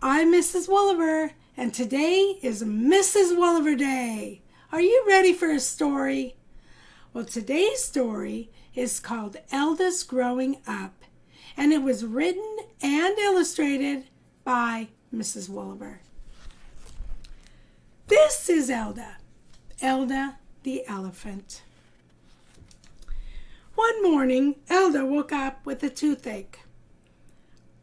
I'm Mrs. Wolliver, and today is Mrs. Wolliver Day. Are you ready for a story? Well, today's story is called Elda's Growing Up, and it was written and illustrated by Mrs. Wolliver. This is Elda the Elephant. One morning, Elda woke up with a toothache.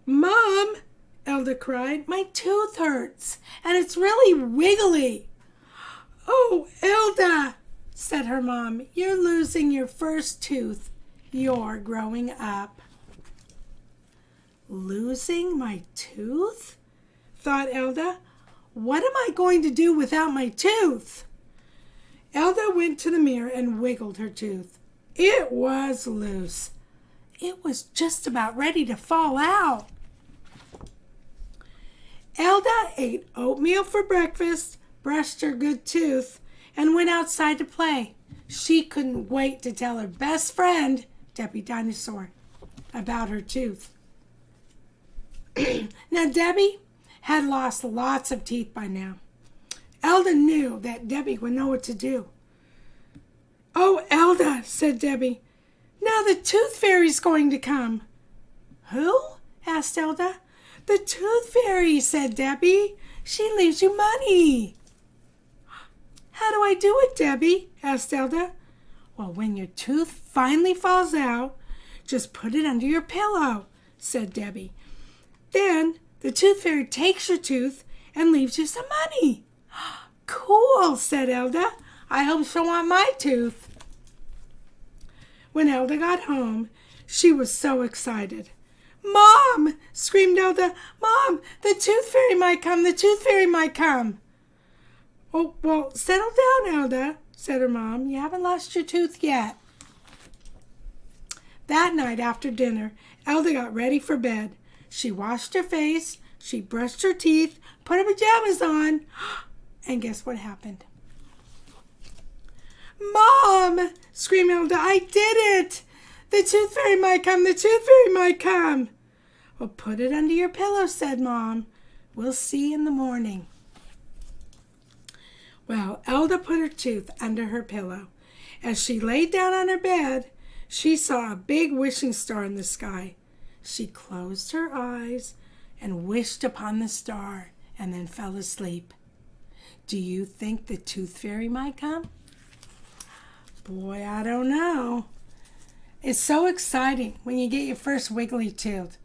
"Mom," Elda cried, "my tooth hurts, and it's really wiggly." "Oh, Elda," said her mom, "you're losing your first tooth. You're growing up." Losing my tooth? Thought Elda. What am I going to do without my tooth? Elda went to the mirror and wiggled her tooth. It was loose. It was just about ready to fall out. Elda ate oatmeal for breakfast, brushed her good tooth, and went outside to play. She couldn't wait to tell her best friend, Debbie Dinosaur, about her tooth. Now, Debbie had lost lots of teeth by now. Elda knew that Debbie would know what to do. "Oh, Elda," said Debbie, "now the tooth fairy's going to come." "Who?" asked Elda. "The tooth fairy," said Debbie. "She leaves you money." "How do I do it, Debbie?" asked Elda. "Well, when your tooth finally falls out, just put it under your pillow," said Debbie. "Then the tooth fairy takes your tooth and leaves you some money." "Cool," said Elda. "I hope she'll want my tooth." When Elda got home, she was so excited. "Mom!" screamed Elda. "Mom, the tooth fairy might come. The tooth fairy might come." "Oh, well, settle down, Elda," said her mom. "You haven't lost your tooth yet." That night after dinner, Elda got ready for bed. She washed her face, she brushed her teeth, put her pajamas on, and guess what happened? "Mom!" screamed Elda. "I did it! The tooth fairy might come! The tooth fairy might come!" "Well, put it under your pillow," said Mom. "We'll see in the morning." Well, Elda put her tooth under her pillow. As she laid down on her bed, she saw a big wishing star in the sky. She closed her eyes and wished upon the star and then fell asleep. Do you think the tooth fairy might come? Boy, I don't know. It's so exciting when you get your first wiggly tooth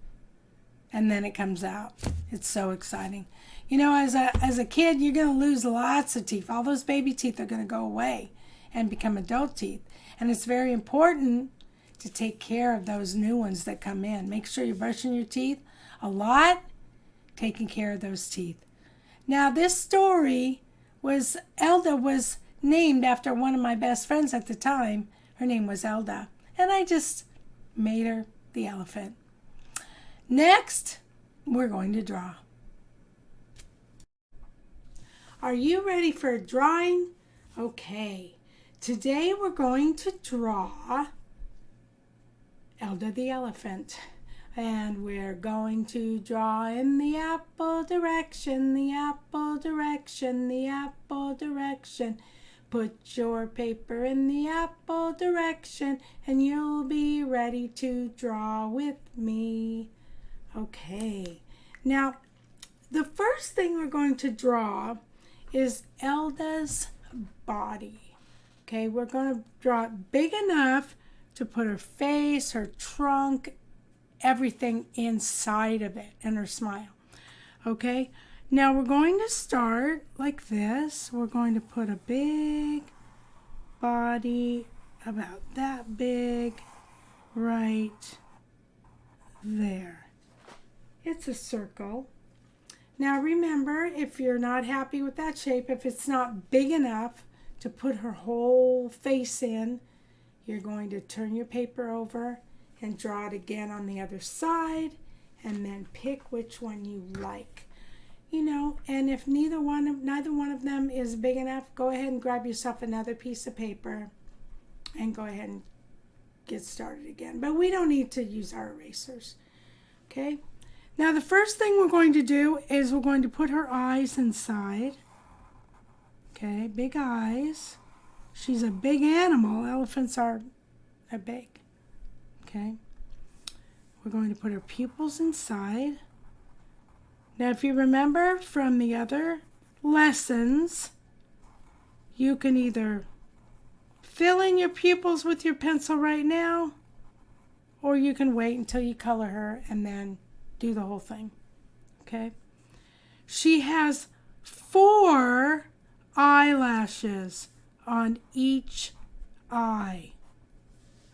and then it comes out. It's so exciting. You know, as a kid, you're going to lose lots of teeth. All those baby teeth are going to go away and become adult teeth. And it's very important to take care of those new ones that come in. Make sure you're brushing your teeth a lot, taking care of those teeth. Now, this story Elda was named after one of my best friends at the time. Her name was Elda, and I just made her the elephant. Next, we're going to draw. Are you ready for a drawing? Okay, today we're going to draw Elda the Elephant. And we're going to draw in the apple direction, the apple direction, the apple direction. Put your paper in the apple direction and you'll be ready to draw with me. Okay, now the first thing we're going to draw is Elda's body. Okay, we're going to draw it big enough to put her face, her trunk, everything inside of it, and her smile. Okay, now we're going to start like this. We're going to put a big body about that big right there. It's a circle. Now remember, if you're not happy with that shape, if it's not big enough to put her whole face in, you're going to turn your paper over and draw it again on the other side, and then pick which one you like. You know, and if neither one of them is big enough, go ahead and grab yourself another piece of paper and go ahead and get started again. But we don't need to use our erasers. Okay? Now the first thing we're going to do is we're going to put her eyes inside. Okay, big eyes. She's a big animal. Elephants are big. Okay. We're going to put her pupils inside. Now if you remember from the other lessons, you can either fill in your pupils with your pencil right now, or you can wait until you color her and then do the whole thing. Okay? She has 4 eyelashes on each eye.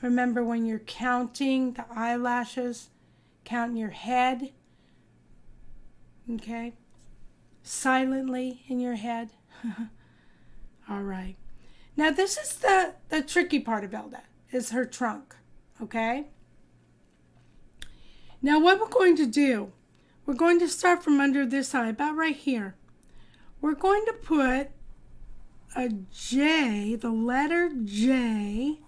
Remember when you're counting the eyelashes, count your head, okay? Silently in your head. All right. Now this is the tricky part of Elda, is her trunk, okay? Now what we're going to do, we're going to start from under this eye, about right here. We're going to put a J, the letter J,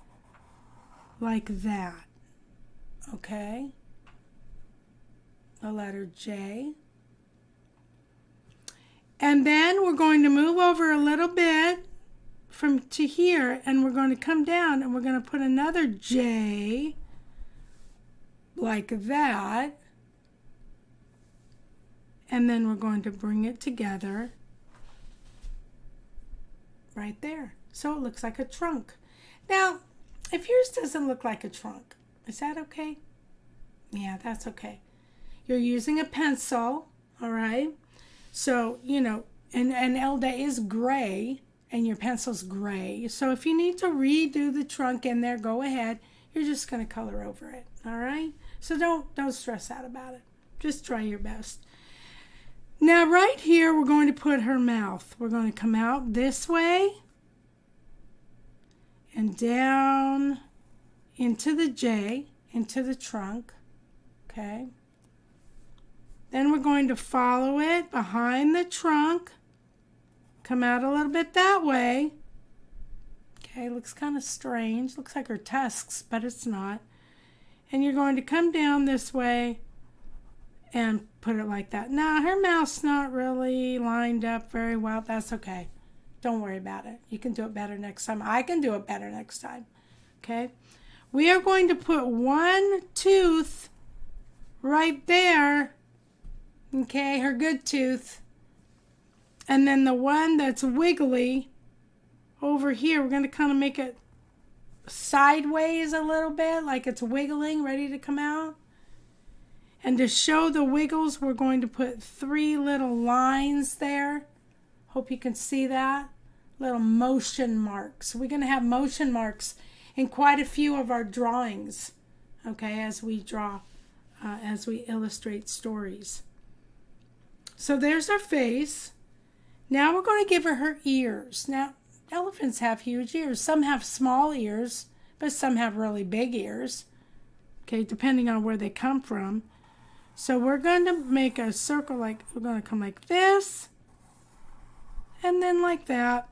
like that, okay? The letter J. And then we're going to move over a little bit from to here, and we're going to come down and we're going to put another J like that. And then we're going to bring it together right there. So it looks like a trunk. Now, if yours doesn't look like a trunk, is that okay? Yeah, that's okay. You're using a pencil, all right? So, you know, and Elda is gray, and your pencil's gray. So if you need to redo the trunk in there, go ahead. You're just going to color over it, all right? So don't stress out about it. Just try your best. Now, right here, we're going to put her mouth. We're going to come out this way and down into the J, into the trunk, okay? Then we're going to follow it behind the trunk, come out a little bit that way. Okay, looks kind of strange. Looks like her tusks, but it's not. And you're going to come down this way and put it like that. Now, her mouth's not really lined up very well. That's okay. Don't worry about it. You can do it better next time. I can do it better next time. Okay? We are going to put one tooth right there. Okay, her good tooth. And then the one that's wiggly over here, we're going to kind of make it sideways a little bit, like it's wiggling, ready to come out. And to show the wiggles, we're going to put 3 little lines there. Hope you can see that. Little motion marks. We're going to have motion marks in quite a few of our drawings, okay, as we draw, as we illustrate stories. So there's her face. Now we're going to give her ears. Now, elephants have huge ears. Some have small ears, but some have really big ears, okay, depending on where they come from. So we're going to make a circle, like we're going to come like this, and then like that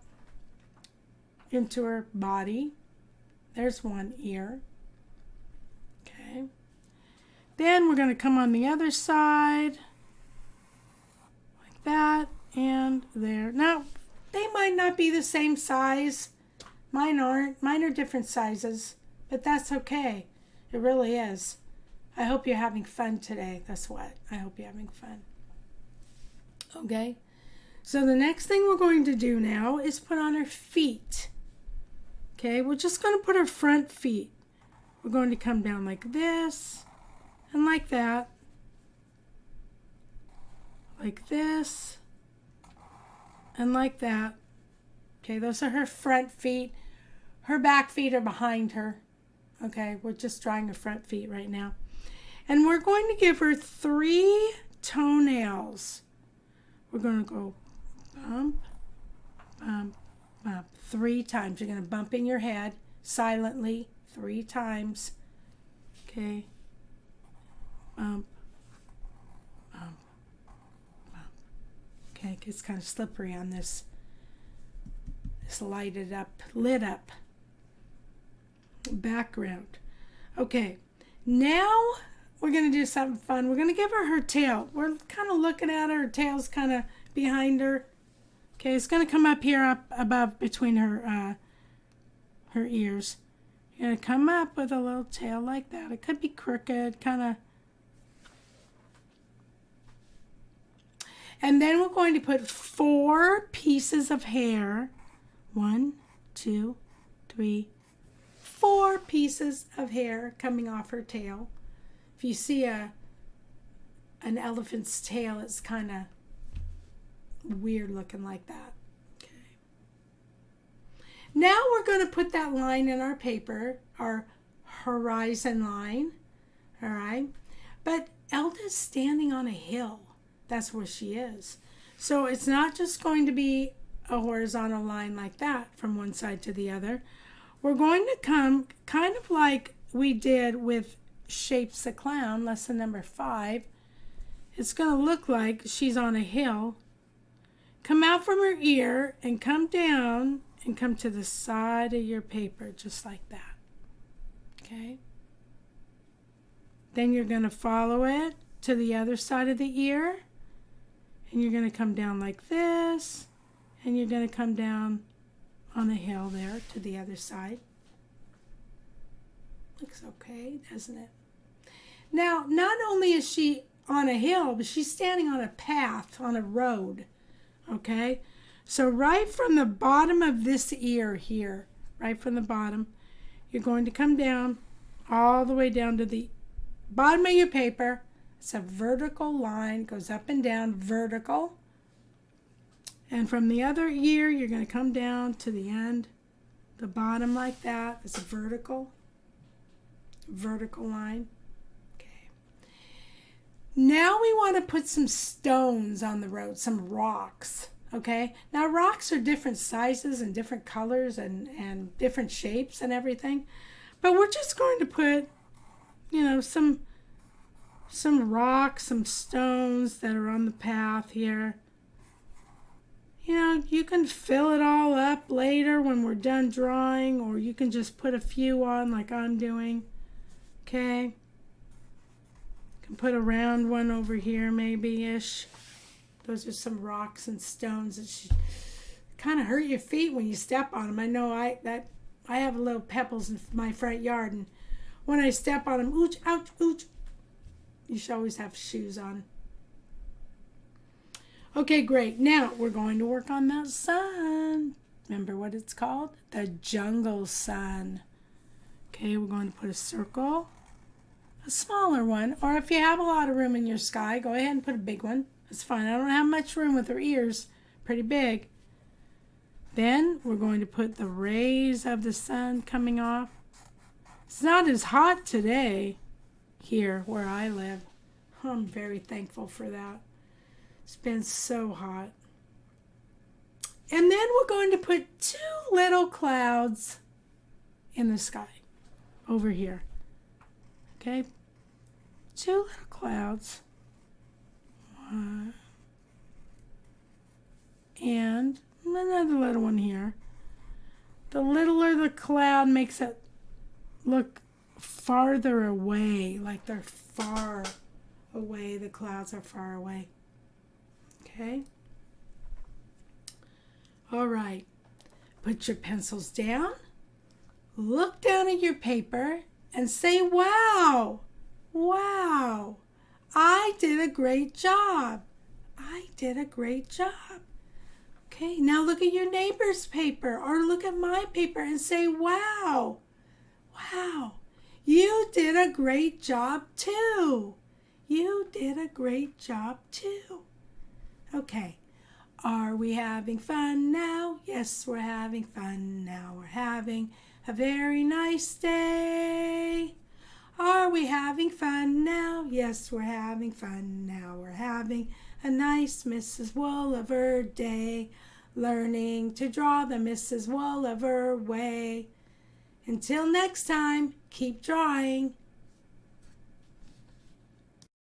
into her body. There's one ear. Okay. Then we're going to come on the other side, like that, and there. Now, they might not be the same size. Mine aren't. Mine are different sizes, but that's okay. It really is. I hope you're having fun today. That's what. I hope you're having fun. Okay. So the next thing we're going to do now is put on her feet. Okay. We're just going to put her front feet. We're going to come down like this and like that. Like this and like that. Okay. Those are her front feet. Her back feet are behind her. Okay. We're just drawing her front feet right now. And we're going to give her 3 toenails. We're going to go bump, bump, bump 3 times. You're going to bump in your head silently 3 times. Okay. Bump, bump, bump. Okay, it's kind of slippery on this lit up background. Okay. Now we're going to do something fun. We're going to give her her tail. We're kind of looking at her. Her tail's kind of behind her. Okay, it's going to come up here, up above between her ears. You're going to come up with a little tail like that. It could be crooked, kind of. And then we're going to put 4 pieces of hair. 1, 2, 3, 4 pieces of hair coming off her tail. If you see an elephant's tail, it's kind of weird looking like that. Okay. Now we're going to put that line in our paper, our horizon line. All right. But Elda's standing on a hill. That's where she is. So it's not just going to be a horizontal line like that from one side to the other. We're going to come kind of like we did with Shapes the Clown, lesson number 5. It's going to look like she's on a hill. Come out from her ear and come down and come to the side of your paper, just like that. Okay? Then you're going to follow it to the other side of the ear. And you're going to come down like this. And you're going to come down on a hill there to the other side. Looks okay, doesn't it? Now, not only is she on a hill, but she's standing on a path, on a road. Okay? So right from the bottom of this ear here, right from the bottom, you're going to come down all the way down to the bottom of your paper. It's a vertical line, goes up and down, vertical. And from the other ear, you're going to come down to the end, the bottom like that. It's a vertical line. Okay. Now we want to put some stones on the road, some rocks. Okay. Now rocks are different sizes and different colors and different shapes and everything. But we're just going to put, some rocks, some stones that are on the path here. You can fill it all up later when we're done drawing, or you can just put a few on like I'm doing. Okay. You can put a round one over here maybe-ish. Those are some rocks and stones that kind of hurt your feet when you step on them. I know I have little pebbles in my front yard, and when I step on them, ouch, ouch, ouch. You should always have shoes on. Okay, great. Now we're going to work on that sun. Remember what it's called? The jungle sun. Okay, we're going to put a circle, a smaller one, or if you have a lot of room in your sky, go ahead and put a big one. That's fine. I don't have much room with her ears. Pretty big. Then we're going to put the rays of the sun coming off. It's not as hot today here where I live. I'm very thankful for that. It's been so hot. And then we're going to put 2 little clouds in the sky over here. Okay? 2 little clouds. 1. And another little one here. The littler the cloud makes it look farther away, like they're far away. The clouds are far away. Okay? All right. Put your pencils down. Look down at your paper and say, wow, wow, I did a great job. I did a great job. Okay, now look at your neighbor's paper or look at my paper and say, wow, wow, you did a great job too. You did a great job too. Okay, are we having fun now? Yes, we're having fun now. We're having a very nice day. Are we having fun now? Yes, we're having fun now. We're having a nice Mrs. Wolliver day, learning to draw the Mrs. Wolliver way. Until next time, keep drawing.